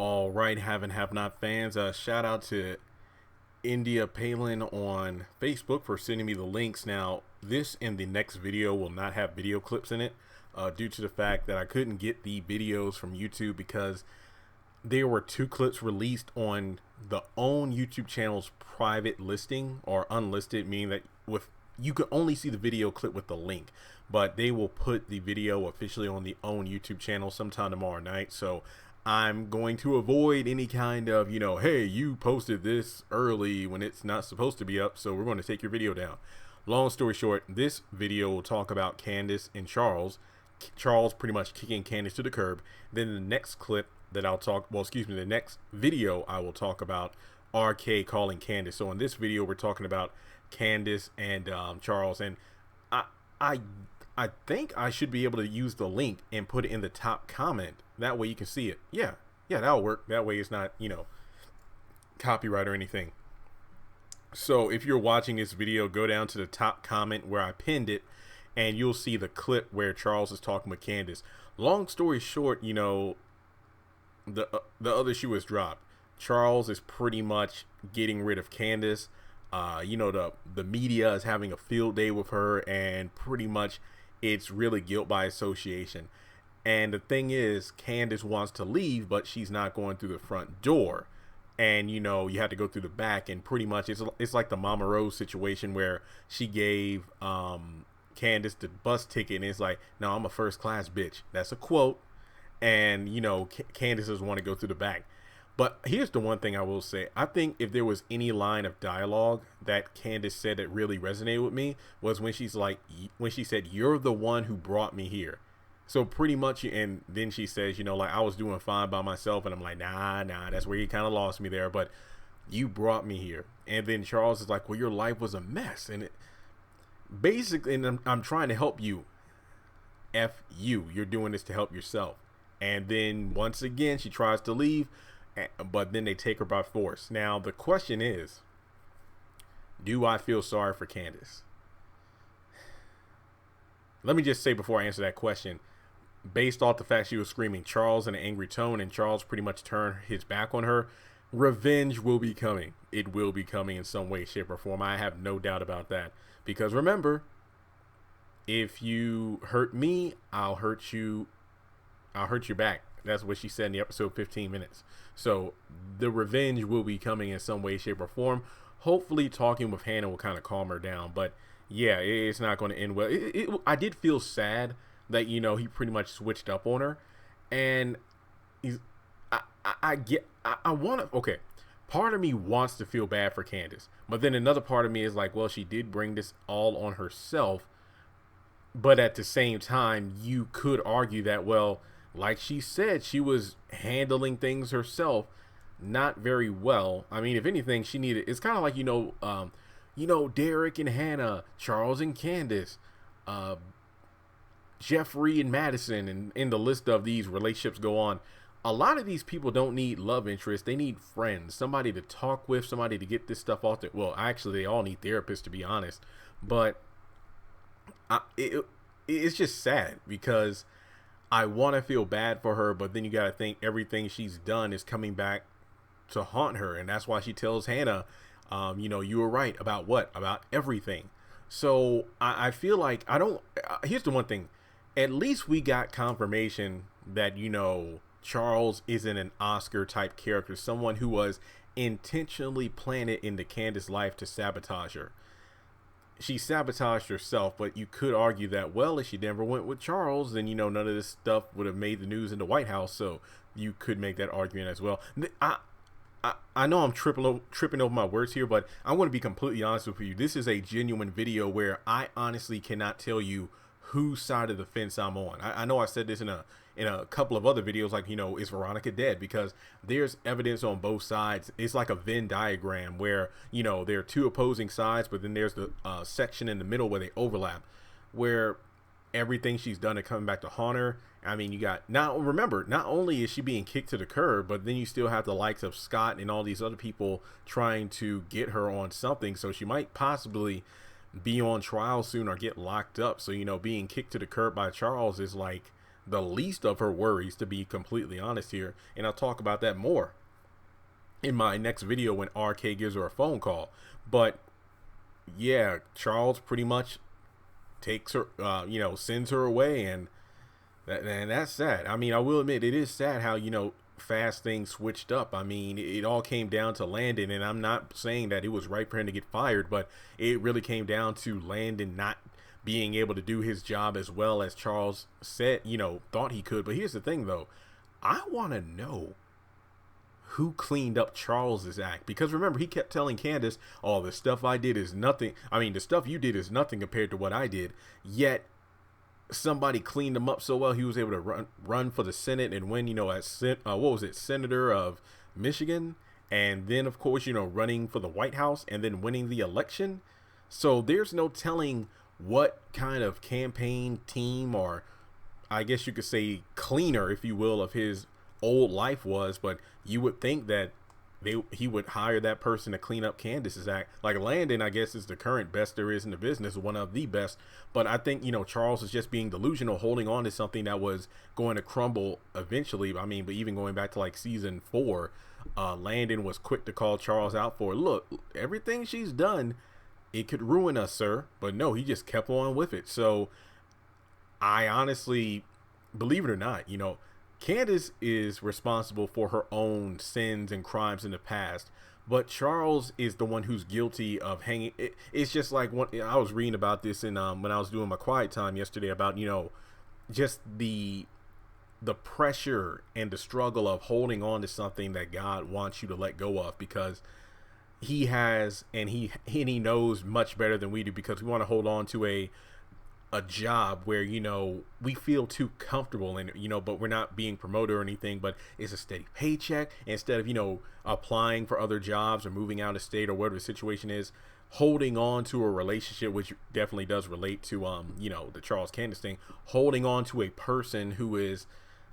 All right, have not fans. Shout out to India Palin on Facebook for sending me the links. Now, this and the next video will not have video clips in it due to the fact that I couldn't get the videos from YouTube because there were two clips released on the own YouTube channel's private listing or unlisted, meaning that with you could only see the video clip with the link, but they will put the video officially on the own YouTube channel sometime tomorrow night. So I'm going to avoid any kind of, hey, you posted this early when it's not supposed to be up, so we're going to take your video down. Long story short, this video will talk about Candace and Charles. Charles pretty much kicking Candace to the curb. Then the next clip that the next video I will talk about RK calling Candace. So in this video, we're talking about Candace and Charles, and I think I should be able to use the link and put it in the top comment. That way you can see it. Yeah, that'll work. That way it's not, copyright or anything. So if you're watching this video, go down to the top comment where I pinned it, and you'll see the clip where Charles is talking with Candace. Long story short, the other shoe is dropped. Charles is pretty much getting rid of Candace. The media is having a field day with her, and pretty much it's really guilt by association. And the thing is, Candace wants to leave, but she's not going through the front door. And, you have to go through the back, and pretty much it's like the Mama Rose situation where she gave Candace the bus ticket, and it's like, no, I'm a first class bitch. That's a quote. And, Candace doesn't want to go through the back. But here's the one thing I will say. I think if there was any line of dialogue that Candace said that really resonated with me was when she said, "You're the one who brought me here." So pretty much, and then she says, I was doing fine by myself, and I'm like, nah, that's where you kind of lost me there, but you brought me here. And then Charles is like, well, your life was a mess, and and I'm trying to help you. F you, you're doing this to help yourself. And then once again, she tries to leave, but then they take her by force. Now, the question is, do I feel sorry for Candace? Let me just say before I answer that question, based off the fact she was screaming Charles in an angry tone, and Charles pretty much turned his back on her, revenge will be coming. It will be coming in some way, shape, or form. I have no doubt about that. Because remember, if you hurt me, I'll hurt you back. That's what she said in the episode 15 minutes. So the revenge will be coming in some way, shape, or form. Hopefully talking with Hannah will kind of calm her down. But yeah, it's not going to end well. I did feel sad that, he pretty much switched up on her. And okay. Part of me wants to feel bad for Candace. But then another part of me is like, well, she did bring this all on herself. But at the same time, you could argue that, well, like she said, she was handling things herself not very well. I mean, if anything, she needed, it's kind of like, Derek and Hannah, Charles and Candace, Jeffrey and Madison, and in the list of these relationships go on. A lot of these people don't need love interest. They need friends, somebody to talk with, somebody to get this stuff off their, well, actually, they all need therapists, to be honest. But it's just sad because I want to feel bad for her, but then you got to think everything she's done is coming back to haunt her. And that's why she tells Hannah, you were right about what? About everything. So I feel like here's the one thing. At least we got confirmation that, Charles isn't an Oscar type character, someone who was intentionally planted into Candace's life to sabotage her. She sabotaged herself, but you could argue that, well, if she never went with Charles, then, none of this stuff would have made the news in the White House. So you could make that argument as well. I know I'm tripping over my words here, but I want to be completely honest with you. This is a genuine video where I honestly cannot tell you whose side of the fence I'm on. I know I said this in a couple of other videos, like, is Veronica dead? Because there's evidence on both sides. It's like a Venn diagram where, there are two opposing sides, but then there's the section in the middle where they overlap, where everything she's done to come back to haunt her. I mean, not only is she being kicked to the curb, but then you still have the likes of Scott and all these other people trying to get her on something. So she might possibly be on trial soon or get locked up. So, being kicked to the curb by Charles is like the least of her worries, to be completely honest here. And I'll talk about that more in my next video when RK gives her a phone call. But yeah, Charles pretty much takes her, sends her away, and that's sad. I mean, I will admit it is sad how fast things switched up. I mean, it all came down to Landon, and I'm not saying that it was right for him to get fired, but it really came down to Landon not being able to do his job as well as Charles said, thought he could. But here's the thing, though. I want to know who cleaned up Charles's act, because remember, he kept telling Candace, "Oh, the stuff I did is nothing. I mean, the stuff you did is nothing compared to what I did." Yet somebody cleaned him up so well he was able to run for the Senate and win, as what was it, senator of Michigan, and then of course running for the White House and then winning the election. So there's no telling what kind of campaign team, or I guess you could say cleaner, if you will, of his old life was, but you would think that he would hire that person to clean up Candace's act. Like Landon, I guess, is the current best there is in the business, one of the best. But I think, Charles is just being delusional, holding on to something that was going to crumble eventually. I mean, but even going back to like season 4, Landon was quick to call Charles out for, look, everything she's done, it could ruin us, sir. But no, he just kept on with it. So I honestly, believe it or not, Candace is responsible for her own sins and crimes in the past, but Charles is the one who's guilty of hanging. It's just like I was reading about this in when I was doing my quiet time yesterday about just the pressure and the struggle of holding on to something that God wants you to let go of, because he has, and he knows much better than we do, because we want to hold on to a job where we feel too comfortable in it, but we're not being promoted or anything, but it's a steady paycheck. Instead of applying for other jobs or moving out of state or whatever the situation is, holding on to a relationship, which definitely does relate to the Charles Candace thing, holding on to a person who is,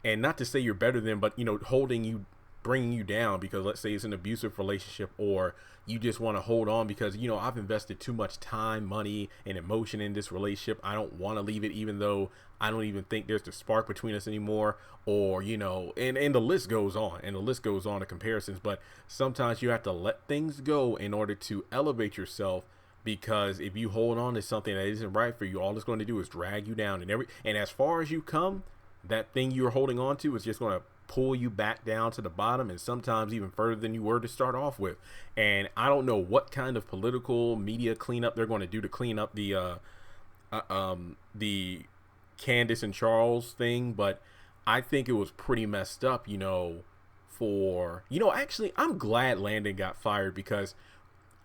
and not to say you're better than, but holding you, bringing you down, because let's say it's an abusive relationship, or you just want to hold on because I've invested too much time, money, and emotion in this relationship. I don't want to leave it, even though I don't even think there's the spark between us anymore, or and the list goes on, of comparisons. But sometimes you have to let things go in order to elevate yourself, because if you hold on to something that isn't right for you, all it's going to do is drag you down, and as far as you come, that thing you're holding on to is just going to pull you back down to the bottom, and sometimes even further than you were to start off with. And I don't know what kind of political media cleanup they're going to do to clean up the Candace and Charles thing, but I think it was pretty messed up, actually I'm glad Landon got fired, because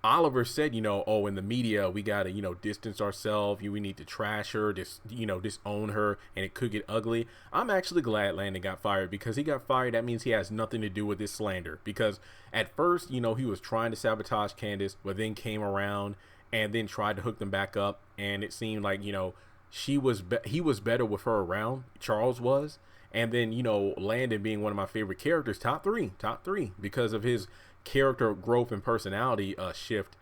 Oliver said, oh, in the media, we got to, distance ourselves. We need to trash her, disown her, and it could get ugly. I'm actually glad Landon got fired, because he got fired. That means he has nothing to do with this slander, because at first, he was trying to sabotage Candace, but then came around and then tried to hook them back up. And it seemed like, he was better with her around, Charles was. And then, Landon being one of my favorite characters, top three, because of his character growth and personality shift,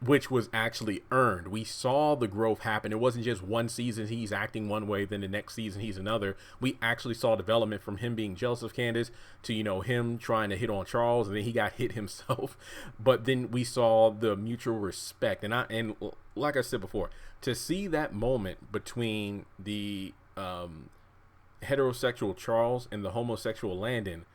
which was actually earned. We saw the growth happen. It wasn't just one season he's acting one way, then the next season he's another. We actually saw development from him being jealous of Candace to him trying to hit on Charles, and then he got hit himself. But then we saw the mutual respect, and like I said before, to see that moment between the heterosexual Charles and the homosexual Landon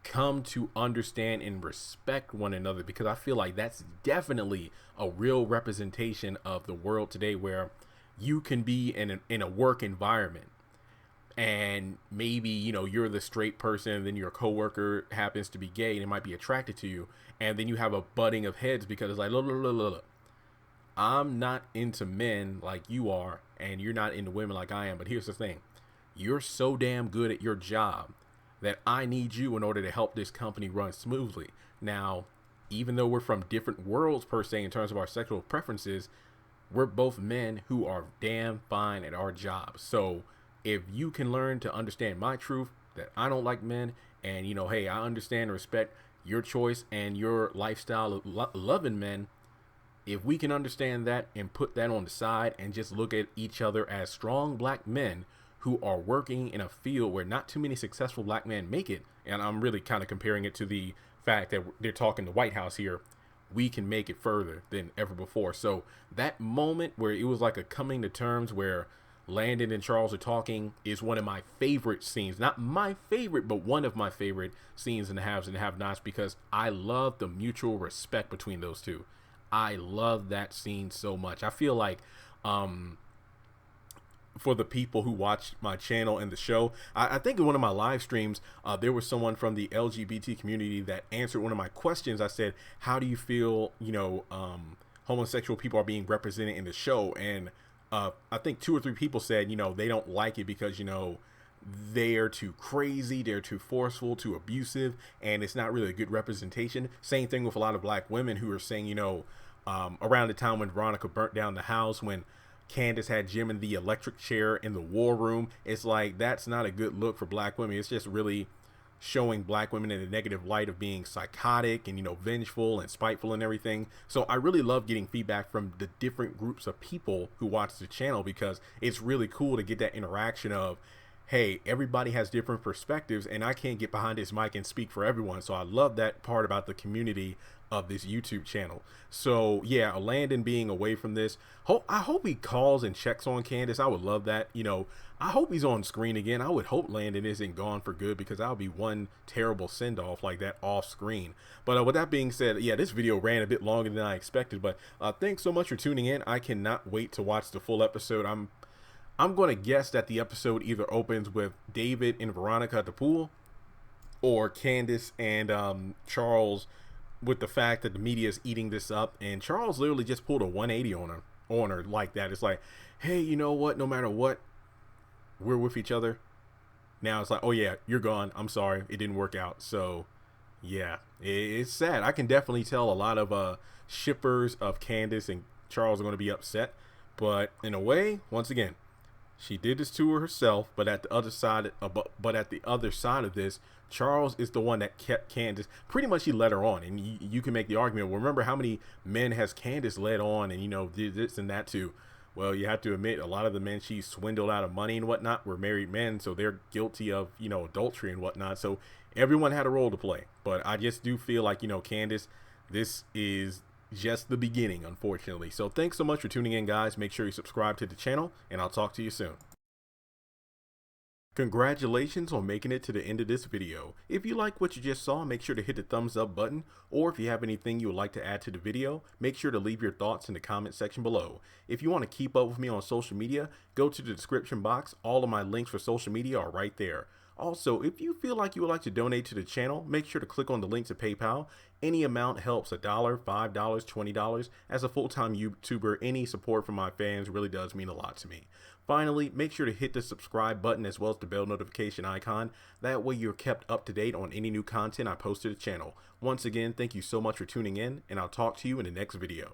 come to understand and respect one another, because I feel like that's definitely a real representation of the world today, where you can be in a work environment, and maybe you're the straight person, and then your coworker happens to be gay and it might be attracted to you, and then you have a butting of heads, because it's like, look, I'm not into men like you are, and you're not into women like I am, but here's the thing, you're so damn good at your job that I need you in order to help this company run smoothly. Now, even though we're from different worlds per se in terms of our sexual preferences, we're both men who are damn fine at our jobs. So if you can learn to understand my truth, that I don't like men, and hey, I understand and respect your choice and your lifestyle of loving men, if we can understand that and put that on the side and just look at each other as strong black men who are working in a field where not too many successful black men make it. And I'm really kind of comparing it to the fact that they're talking the White House here. We can make it further than ever before. So that moment where it was like a coming to terms where Landon and Charles are talking is one of my favorite scenes. Not my favorite, but one of my favorite scenes in the haves and have-nots, because I love the mutual respect between those two. I love that scene so much. I feel like for the people who watch my channel and the show, I think in one of my live streams, there was someone from the LGBT community that answered one of my questions. I said, how do you feel, homosexual people are being represented in the show? And I think 2 or 3 people said, they don't like it because, they're too crazy, they're too forceful, too abusive, and it's not really a good representation. Same thing with a lot of black women who are saying, around the time when Veronica burnt down the house, when Candace had Jim in the electric chair in the war room, it's like, that's not a good look for black women. It's just really showing black women in a negative light of being psychotic and, vengeful and spiteful and everything. So I really love getting feedback from the different groups of people who watch the channel, because it's really cool to get that interaction of, hey, everybody has different perspectives and I can't get behind this mic and speak for everyone. So I love that part about the community of this YouTube channel. So yeah, Landon being away from this, I hope he calls and checks on Candace. I would love that. I hope he's on screen again. I would hope Landon isn't gone for good, because that would be one terrible send-off like that off screen. But with that being said, yeah, this video ran a bit longer than I expected, but thanks so much for tuning in. I cannot wait to watch the full episode. I'm going to guess that the episode either opens with David and Veronica at the pool, or Candace and Charles, with the fact that the media is eating this up, and Charles literally just pulled a 180 on her like that. It's like, hey, you know what? No matter what, we're with each other. Now it's like, oh yeah, you're gone. I'm sorry, it didn't work out. So yeah, it's sad. I can definitely tell a lot of shippers of Candace and Charles are going to be upset, but in a way, once again, she did this to herself. But at the other side, of this, Charles is the one that kept Candace. Pretty much, he led her on, and you can make the argument. Well, remember how many men has Candace led on, and did this and that too. Well, you have to admit, a lot of the men she swindled out of money and whatnot were married men, so they're guilty of adultery and whatnot. So everyone had a role to play. But I just do feel like Candace, this is just the beginning, unfortunately. So thanks so much for tuning in, guys. Make sure you subscribe to the channel, and I'll talk to you soon. Congratulations on making it to the end of this video. If you like what you just saw, make sure to hit the thumbs up button, or if you have anything you would like to add to the video, make sure to leave your thoughts in the comment section below. If you want to keep up with me on social media, go to the description box. All of my links for social media are right there. Also, if you feel like you would like to donate to the channel, make sure to click on the link to PayPal. Any amount helps. $1, $5, $20. As a full-time YouTuber, any support from my fans really does mean a lot to me. Finally, make sure to hit the subscribe button as well as the bell notification icon. That way you're kept up to date on any new content I post to the channel. Once again, thank you so much for tuning in, and I'll talk to you in the next video.